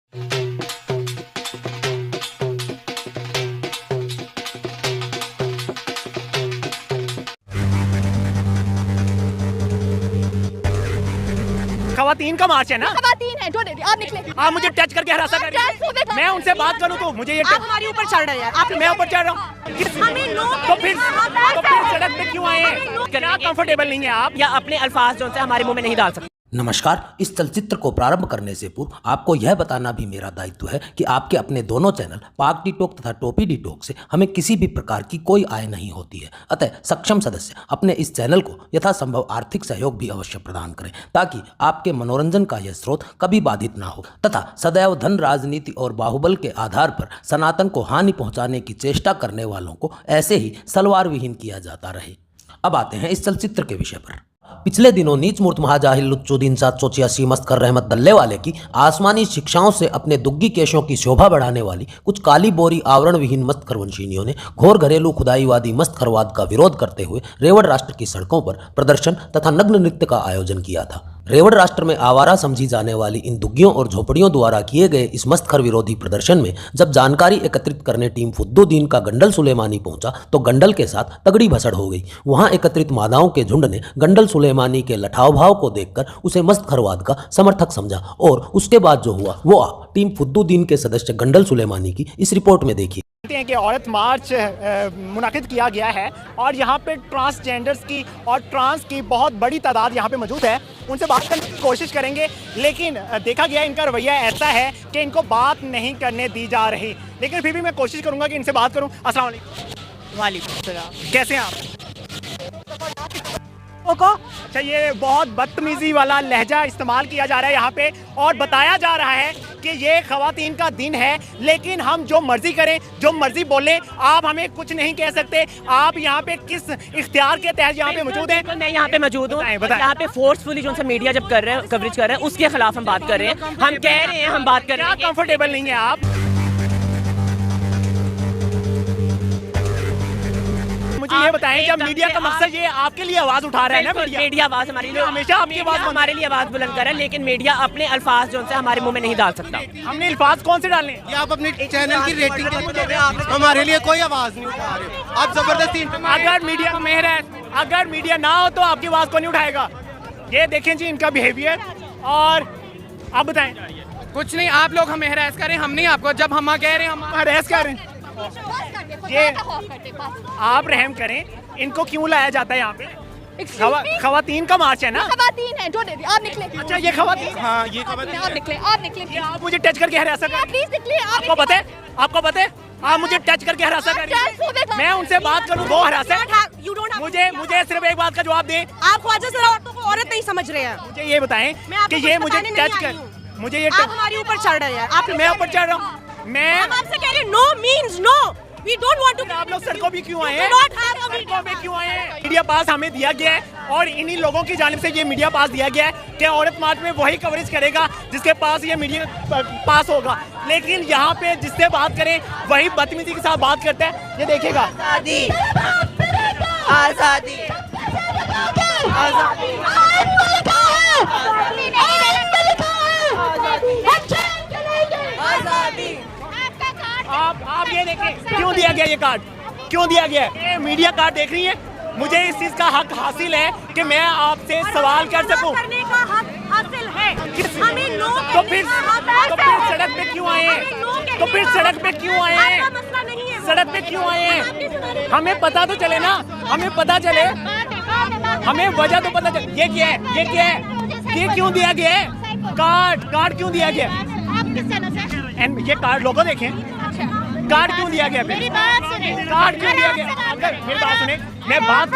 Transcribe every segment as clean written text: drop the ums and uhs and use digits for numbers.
खवातीन का मार्च है ना? खवातीन है, आप निकले। आप मुझे टच करके हरासा कर रही हैं। मैं उनसे बात करूं तो मुझे ये आप हमारे ऊपर चढ़ रहे हैं। आप मैं ऊपर चढ़ रहा हूँ तो फिर सड़क पे क्यों आए हैं? क्या कंफर्टेबल नहीं है आप या अपने अल्फाज जो से हमारे मुंह में नहीं डाल सकते? नमस्कार। इस चलचित्र को प्रारंभ करने से पूर्व आपको यह बताना भी मेरा दायित्व है कि आपके अपने दोनों चैनल पाक डी टॉक तथा टोपी डी टॉक से हमें किसी भी प्रकार की कोई आय नहीं होती है। अतः सक्षम सदस्य अपने इस चैनल को यथासंभव आर्थिक सहयोग भी अवश्य प्रदान करें ताकि आपके मनोरंजन का यह स्रोत कभी बाधित ना हो तथा सदैव धन राजनीति और बाहुबल के आधार पर सनातन को हानि पहुंचाने की चेष्टा करने वालों को ऐसे ही सलवार विहीन किया जाता रहे। अब आते हैं इस चलचित्र के विषय पर। पिछले दिनों नीच मूर्त महाजाहिल लुच्चुद्दीन 786 मस्तकर रहमत दल्ले वाले की आसमानी शिक्षाओं से अपने दुग्गी केशों की शोभा बढ़ाने वाली कुछ काली बोरी आवरण विहीन मस्तकर वंशीनियों ने घोर घरेलू खुदाईवादी मस्तकरवाद का विरोध करते हुए रेवड़ राष्ट्र की सड़कों पर प्रदर्शन तथा नग्न नृत्य का आयोजन किया था। रेवड़ राष्ट्र में आवारा समझी जाने वाली इन दुग्गियों और झोपड़ियों द्वारा किए गए इस मस्तखर विरोधी प्रदर्शन में जब जानकारी एकत्रित करने टीम फुद्दुद्दीन का गंडल सुलेमानी पहुंचा तो गंडल के साथ तगड़ी भसड़ हो गई। वहां एकत्रित मादाओं के झुंड ने गंडल सुलेमानी के लठाव भाव को देखकर उसे मस्तखरवाद का समर्थक समझा और उसके बाद जो हुआ वो आप टीम फुद्दुद्दीन के सदस्य गंडल सुलेमानी की इस रिपोर्ट में देखिए। हैं कि औरत मार्च मुनाकिद किया गया है और यहाँ पे ट्रांसजेंडर्स की और ट्रांस की बहुत बड़ी तादाद यहाँ पे मौजूद है। उनसे बात करने की कोशिश करेंगे लेकिन देखा गया इनका रवैया ऐसा है कि इनको बात नहीं करने दी जा रही, लेकिन फिर भी मैं कोशिश करूँगा कि इनसे बात करूँ। अस्सलाम वालेकुम, कैसे हैं आप? अच्छा, ये बहुत बदतमीजी वाला लहजा इस्तेमाल किया जा रहा है यहाँ पे और बताया जा रहा है कि ये खवातीन का दिन है लेकिन हम जो मर्जी करें जो मर्जी बोलें आप हमें कुछ नहीं कह सकते। आप यहाँ पे किस इख्तियार के तहत यहाँ पे मौजूद हैं? मैं यहाँ पे मौजूद हूँ। यहाँ पे फोर्सफुली जो मीडिया जब कर रहे हैं कवरेज कर रहे हैं उसके खिलाफ हम बात कर रहे हैं। हम कह रहे हैं हम बात कर रहे हैं। कंफर्टेबल नहीं है आप? मुझे ये बताएं जब मीडिया का मकसद ये आपके लिए आवाज उठा रहा है ना, मीडिया आवाज हमारे लिए हमेशा आपकी आवाज हमारे लिए आवाज बुलंद कर रहा है लेकिन मीडिया अपने अल्फाज जो से हमारे मुंह में नहीं डाल सकता। हमने अल्फाज कौन से डालने? ये आप अपने चैनल की रेटिंग हमारे लिए कोई आवाज नहीं उठा रहे, आप जबरदस्ती। अगर मीडिया को मेहर है, अगर मीडिया ना हो तो आपकी आवाज को नहीं उठाएगा। ये देखें जी इनका बिहेवियर। और आप बताएं। कुछ नहीं, आप लोग हमें हरास करें, हम नहीं आपको। जब हम कह रहे हैं हम हरास कर रहे हैं, ये आप रहम करें। इनको क्यों लाया जाता है यहाँ पे? खवातीन का मार्च है ना? खवातीन है, आप निकले। अच्छा, ये खवातीन, हाँ ये खवातीन, आप निकले। आप मुझे टच करके हरासा कर, प्लीज निकले। आपको पता है? आपको पता है? आप मुझे टच करके हरासा कर, मैं उनसे बात करूँ वो हरासा? मुझे सिर्फ एक बात का जवाब दें। आप ख्वाजा सरा औरतों को औरत नहीं समझ रहे हैं। मुझे ये बताएं कि ये मुझे टच कर, मुझे ये आप हमारे ऊपर चढ़ रहे हैं। मैं ऊपर चढ़ रहा हूँ? मैं आपसे कह रहे हैं no means no, we don't want to. आप लोग सड़कों पे क्यों आए हैं? सड़कों पे क्यों आए हैं? मीडिया पास हमें दिया गया है और इन्हीं लोगों की जानिब से ये मीडिया पास दिया गया है कि औरत मार्च में वही कवरेज करेगा जिसके पास ये मीडिया पास होगा, लेकिन यहाँ पे जिससे बात करें वही बदतमीजी के साथ बात करता है। ये देखिएगा, आज़ादी आज़ादी आज़ादी। आप ये देखें क्यों दिया गया ये कार्ड, क्यों दिया गया है? ये मीडिया कार्ड देख रही है, मुझे इस चीज का हक हासिल है कि मैं आपसे सवाल कर सकूं। करने का हक हासिल है। हमें नो तो फिर सड़क पे क्यों आए हैं? तो फिर सड़क पे क्यों आए हैं? मसला नहीं है। सड़क पे क्यों आए हैं? हमें पता तो चले ना, हमें पता चले, हमें वजह तो पता चले। ये क्या है? ये क्या है? ये क्यों दिया गया है? कार्ड क्यों दिया गया? ये कार्ड लोगों देखें, कार्ड क्यों दिया गया? मेरी बात सुने। कार्ड क्यों दिया गया? मेरी बात सुने, मैं बात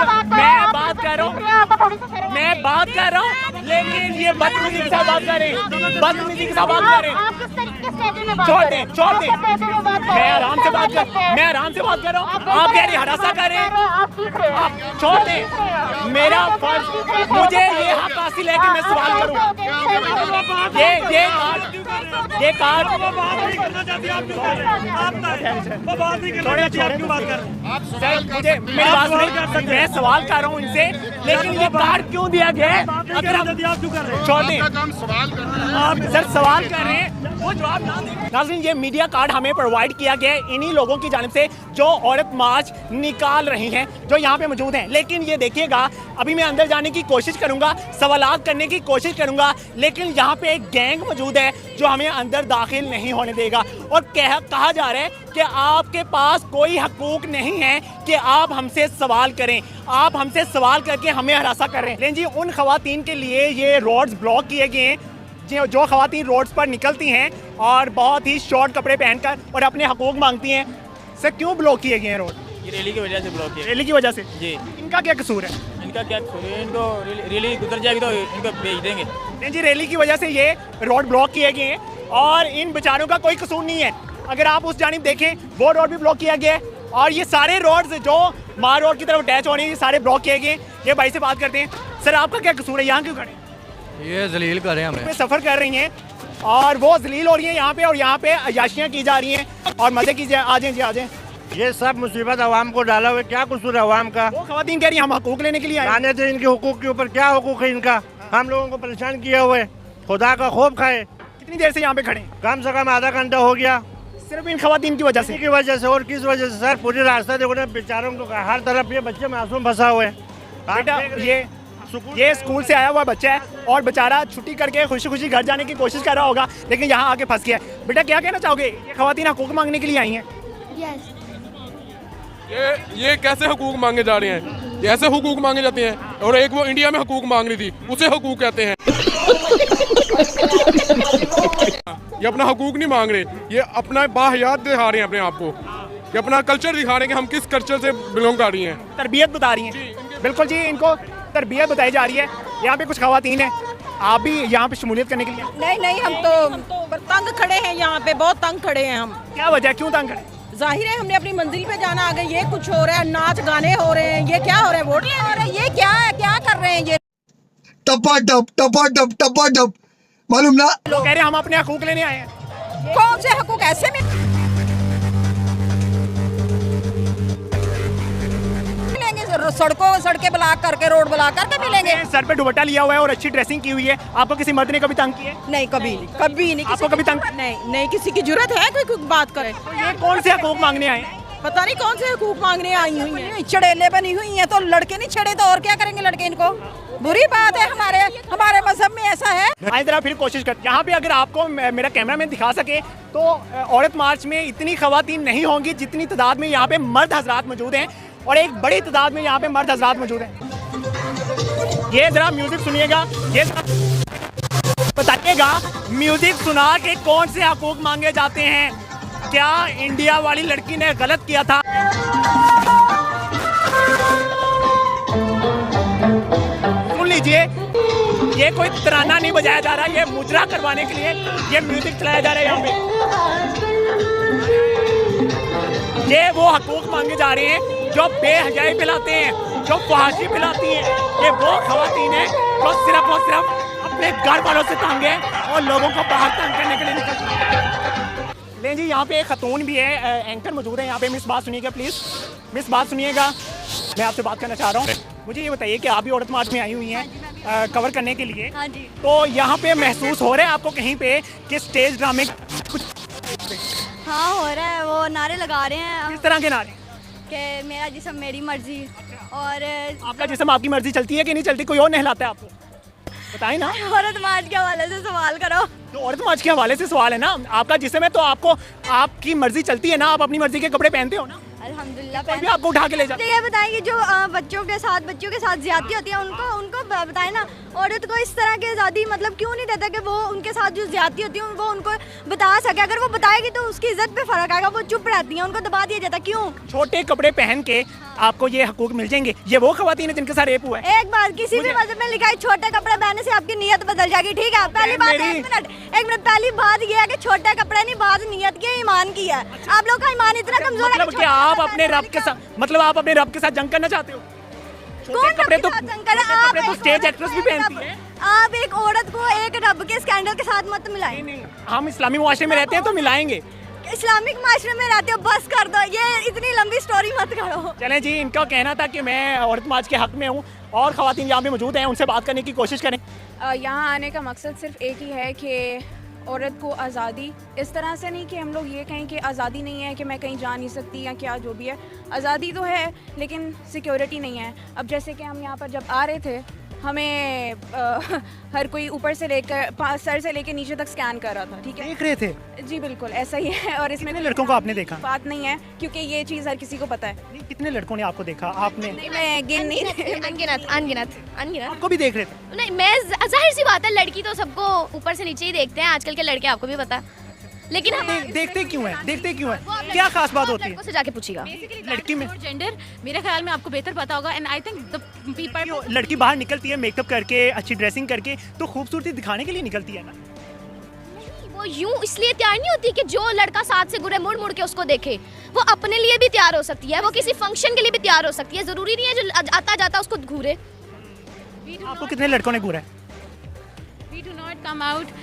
कर रहा हूँ लेकिन ये बदतमीजी के साथ बात कर रहे हैं, बदतमीजी के साथ बात कर रहे हैं। छोड़ दे, मैं आराम से बात कर रहा हूँ। आप कह रहे हरासा कर रहे हैं, आप छोड़ दे। मेरा फर्ज, मुझे ये हक हासिल है कि मैं सवाल करूँ। ये कार्ड मुझे, मेरी बात सुनिए, मैं सवाल कर रहा हूँ इनसे, लेकिन ये कार्ड क्यों दिया गया है? अगर आप आप क्यों कर रहे हैं? छोड़ दें। आप सर सवाल कर रहे हैं, वो जवाब ना दें। नाज़रीन, ये मीडिया कार्ड हमें प्रोवाइड किया गया है इन्हीं लोगों की जानिब से जो औरत मार्च निकाल रही हैं, जो यहाँ पे मौजूद हैं। लेकिन ये देखिएगा, अभी मैं अंदर जाने की कोशिश करूँगा, सवालात करने की कोशिश करूँगा, लेकिन यहाँ पे एक गैंग मौजूद है जो हमें अंदर दाखिल नहीं होने देगा। और कहा जा रहा है कि आपके पास कोई हकूक नहीं है कि आप हमसे सवाल करें, आप हमसे सवाल करके हमें हरासा कर रहे हैं। लेकिन जी, उन खवातीन के लिए ये रोड्स ब्लॉक किए गए हैं जो खवातीन रोड्स पर निकलती हैं और बहुत ही शॉर्ट कपड़े पहनकर और अपने हकूक मांगती हैं। सर, क्यों ब्लॉक किए गए हैं रोड? ये रैली की वजह से ब्लॉक किया। रैली की वजह से? जी। इनका क्या कसूर है? इनका क्या कसूर है? इनको रैली गुजर जाएगी तो इनको भेज देंगे। नहीं जी, रैली की वजह से ये रोड ब्लॉक किए गए हैं और इन बेचारों का कोई कसूर नहीं है। अगर आप उस जानिब देखें, वो रोड भी ब्लॉक किया गया है और ये सारे रोड्स जो मार रोड की तरफ अटैच हो रही हैं, ये सारे ब्लॉक किए गए। ये भाई से बात करते हैं। सर, आपका क्या कसूर है? यहाँ क्यों खड़े? ये जलील कर रहे हैं हमें। सफ़र कर रही हैं और वो जलील हो रही हैं यहाँ पे, और यहाँ पे अयाशियाँ की जा रही हैं और मजे कीजिए। आ जाएं जी, आ जाएं। ये सब मुसीबत अवाम को डाला हुआ, क्या कसूर है अवाम का? वो खवातीन कह रही हैं हम हकूक लेने के लिए आए। आने थे इनके हुकूक के ऊपर, क्या हुकूक है इनका? हम लोगों को परेशान किए हुए, खुदा का खौफ खाए। कितनी देर से यहाँ पे खड़े हैं? कम से कम आधा घंटा हो गया। सिर्फ इन खवातीन की वजह से? की वजह से। और किस वजह से सर? पूरी रास्ता देखो ना, बेचारों को हर तरफ ये बच्चे मासूम फंसा हुए हैं। बेटा, ये स्कूल से आया हुआ बच्चा है और बेचारा छुट्टी करके खुशी खुशी घर जाने की कोशिश कर रहा होगा, लेकिन यहाँ आके फंस गया है। बेटा, क्या कहना चाहोगे? ये खवातीन हकूक मांगने के लिए आई हैं। ये कैसे हुकूक मांगे जा रहे हैं? ये ऐसे हुकूक मांगे जाते हैं। और एक वो इंडिया में हुकूक मांग रही थी, उसे हुकूक कहते हैं। ये अपना हुकूक नहीं मांग रहे, ये अपना बाहयात दिखा रहे हैं अपने आप को, ये अपना कल्चर दिखा रहे हैं कि हम किस कल्चर से बिलोंग कर रही हैं। तरबियत बता रही हैं। बिल्कुल जी, इनको तरबियत बताई जा रही है। यहाँ पे कुछ खवातीन हैं, आप भी यहाँ पे शमूलियत करने के लिए? नहीं, हम तो तंग खड़े हैं, यहाँ पे बहुत तंग खड़े हैं हम। क्या वजह है, क्यों तंग खड़े? जाहिर है हमने अपनी मंजिल पे जाना, आगे ये कुछ हो रहा है, नाच गाने हो रहे हैं, ये क्या हो रहा है, वोट ले हो रहे हैं, ये क्या है, क्या कर रहे हैं ये? टपा मालूम ना। लोग कह रहे हैं हम अपने हकूक लेने आए हैं। कौन से हकूक ऐसे में मिलेंगे? सड़कें ब्लॉक करके, रोड ब्लॉक करके मिलेंगे? सर पे दुपट्टा लिया हुआ है और अच्छी ड्रेसिंग की हुई है, आपको किसी मर्द ने कभी तंग किया है? नहीं, कभी नहीं। आपको कभी तंग? नहीं, किसी की जरूरत है कोई बात करे? ये कौन से हकूक मांगने आए हैं? पता नहीं कौन से हकूक मांगने आई हुई हैं। चड़ेले बनी हुई हैं तो लड़के नहीं छड़े तो और क्या करेंगे लड़के इनको? बुरी बात है, हमारे मजहब में ऐसा है। आइए जरा फिर कोशिश कर। यहाँ पे अगर आपको मेरा कैमरा मैन दिखा सके तो औरत मार्च में इतनी खवातीन नहीं होंगी जितनी तादाद में यहाँ पे मर्द हजरात मौजूद हैं, और एक बड़ी तादाद में यहाँ पे मर्द हजरात मौजूद हैं। ये जरा म्यूजिक सुनिएगा, ये बताइएगा म्यूजिक सुना के कौन से हकूक मांगे जाते हैं? क्या इंडिया वाली लड़की ने गलत किया था? सुन लीजिए, ये कोई तराना नहीं बजाया जा रहा, ये मुजरा करवाने के लिए ये म्यूजिक चलाया जा रहा है यहाँ पे। ये वो हकूक मांगे जा रहे हैं जो बेहयाई फैलाते हैं, जो फहाशी फैलाती हैं। ये वो खवातीन है जो सिर्फ और सिर्फ अपने घर वालों से तंग है और लोगों को बाहर तंग करने के लिए निकलती है। लेकिन जी, यहाँ पे एक खतून भी है, एंकर मौजूद है यहाँ पे। मिस, बात सुनिएगा प्लीज़। मिस, बात सुनिएगा, मैं आपसे बात करना चाह रहा हूँ। मुझे ये बताइए कि आप भी औरत मार्च में आई हुई हैं कवर करने के लिए। हाँ जी। तो यहाँ पे महसूस हो रहा है आपको कहीं पे कि स्टेज ड्रामे कुछ? हाँ, हो रहा है। वो नारे लगा रहे हैं। किस तरह के नारे? कि मेरा जिस्म मेरी मर्जी। और आपका जिस्म आपकी मर्जी चलती है कि नहीं चलती? कोई और नहलाता है आपको? बताएं ना। औरत मार्च के हवाले से सवाल करो। तो औरत मार्च के हवाले से सवाल है ना, आपका जिस्म है तो आपको आपकी मर्जी चलती है ना, आप अपनी मर्जी के कपड़े पहनते हो ना? अल्हम्दुलिल्लाह भी आपको उठा के ले जाते। ये बताएंगे जो बच्चों के साथ ज्यादती होती है, उनको बताएं ना। औरत को इस तरह की आज़ादी मतलब क्यों नहीं देता कि वो उनके साथ जो ज्यादती होती है वो उनको बता सके। अगर वो बताएगी तो उसकी इज्जत पे फर्क आएगा। वो चुप रहती हैं, उनको दबा दिया जाता। क्यों? छोटे कपड़े पहन के आपको ये हकूक मिल जाएंगे। ये वो खवातीन है जिनके साथ रेप हुआ है। एक बार किसी भी मजहब में लिखा है छोटे कपड़े पहनने से आपकी नीयत बदल जाएगी। ठीक है, पहली बात एक मिनट पहली बात ये है कि छोटे कपड़े नहीं, बात नीयत की, ईमान की है। आप लोग का ईमान इतना कमजोर है कि आप अपने रब के साथ आप अपने रब के साथ जंग करना चाहते हो? छोटे कपड़े तो स्टेज एक्ट्रेस भी पहनती है। आप एक औरत को एक रब के स्कैंडल के साथ मत मिलाएं। हम इस्लामी मुआशरे में रहते हैं तो मिलाएंगे। इस्लामिक माशरे में रहते हो, बस कर दो, ये इतनी लंबी स्टोरी मत करो। चलें जी, इनका कहना था कि मैं औरत मार्च के हक में हूँ, और ख़वातीन यहाँ पे मौजूद हैं, उनसे बात करने की कोशिश करें। यहाँ आने का मकसद सिर्फ एक ही है कि औरत को आज़ादी, इस तरह से नहीं कि हम लोग ये कहें कि आज़ादी नहीं है कि मैं कहीं जा नहीं सकती या क्या जो भी है, आज़ादी तो है लेकिन सिक्योरिटी नहीं है। अब जैसे कि हम यहाँ पर जब आ रहे थे हमें हर कोई ऊपर से लेकर सर से लेकर नीचे तक स्कैन कर रहा था, ठीक है, देख रहे थे? जी बिल्कुल ऐसा ही है। और इसमें कितने लड़कों को आपने देखा? बात नहीं है क्योंकि ये चीज़ हर किसी को पता है। नहीं, कितने लड़कों ने आपको देखा? आपने? मैं गिन नहीं, अनगिनत आपको भी देख रहे थे? नहीं, मैं जाहिर सी बात है, लड़की तो सबको ऊपर से नीचे ही देखते हैं आजकल के लड़के, आपको भी पता है, लेकिन हम देखते क्यों है? देखते क्यों है? क्या खास बात होती है? लड़कों से जाके पूछिएगा। लड़की में जेंडर मेरे ख्याल में आपको बेहतर पता होगा and I think the people, लड़की बाहर निकलती है मेकअप करके, अच्छी ड्रेसिंग करके, तो खूबसूरती दिखाने के लिए निकलती है ना। वो यूं इसलिए तैयार नहीं होती कि जो लड़का साथ से गुजरे मुड़ मुड़ के उसको देखे, वो अपने लिए भी तैयार हो सकती है, वो किसी फंक्शन के लिए भी तैयार हो सकती है, जरूरी नहीं है जो आता जाता उसको घूरे। आपको कितने लड़कों ने घूरा है? We do not come out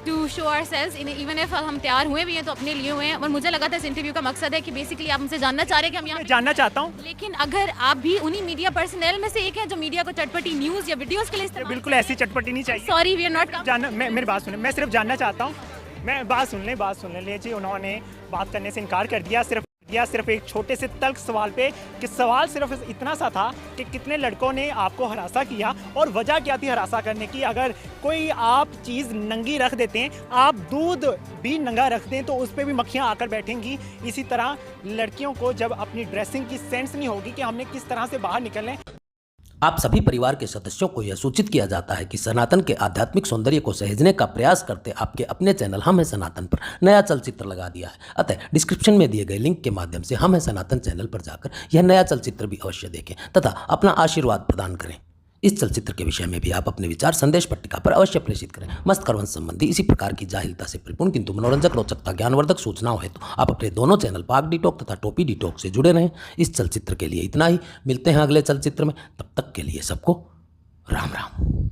to show ourselves even if हम तैयार हुए भी हैं तो अपने लिए हुए हैं। और मुझे लगा था इस इंटरव्यू का मकसद है कि बेसिकली आप हमसे जानना चाह रहे हैं कि हम यहाँ जानना चाहता हूँ, लेकिन अगर आप भी उन्हीं मीडिया पर्सनल में से एक हैं जो मीडिया को चटपटी न्यूज़ या वीडियोस के लिए इस्तेमाल, बिल्कुल ऐसी चटपटी नहीं चाहिए। सॉरी वी आर नॉट जानना, मेरी बात सुने, मैं सिर्फ जानना चाहता हूँ, मैं बात सुन ले ले जी। उन्होंने बात करने से इनकार कर दिया सिर्फ एक छोटे से तल्ख सवाल पे, कि सवाल सिर्फ इतना सा था कि कितने लड़कों ने आपको हरासा किया और वजह क्या थी हरासा करने की। अगर कोई आप चीज़ नंगी रख देते हैं, आप दूध भी नंगा रख दें तो उस पर भी मक्खियाँ आकर बैठेंगी। इसी तरह लड़कियों को जब अपनी ड्रेसिंग की सेंस नहीं होगी कि हमने किस तरह से बाहर निकलना है। आप सभी परिवार के सदस्यों को यह सूचित किया जाता है कि सनातन के आध्यात्मिक सौंदर्य को सहेजने का प्रयास करते आपके अपने चैनल हम हैं सनातन पर नया चलचित्र लगा दिया है। अतः डिस्क्रिप्शन में दिए गए लिंक के माध्यम से हम हैं सनातन चैनल पर जाकर यह नया चलचित्र भी अवश्य देखें तथा अपना आशीर्वाद प्रदान करें। इस चलचित्र के विषय में भी आप अपने विचार संदेश पट्टिका पर अवश्य प्रेषित करें। मस्त खरवंश संबंधी इसी प्रकार की जाहिलता से परिपूर्ण किंतु मनोरंजक, रोचकता, ज्ञानवर्धक सूचनाओं हेतु आप अपने दोनों चैनल पाक डी टॉक तथा टोपी डी टॉक से जुड़े रहें। इस चलचित्र के लिए इतना ही, मिलते हैं अगले चलचित्र में, तब तक के लिए सबको राम राम।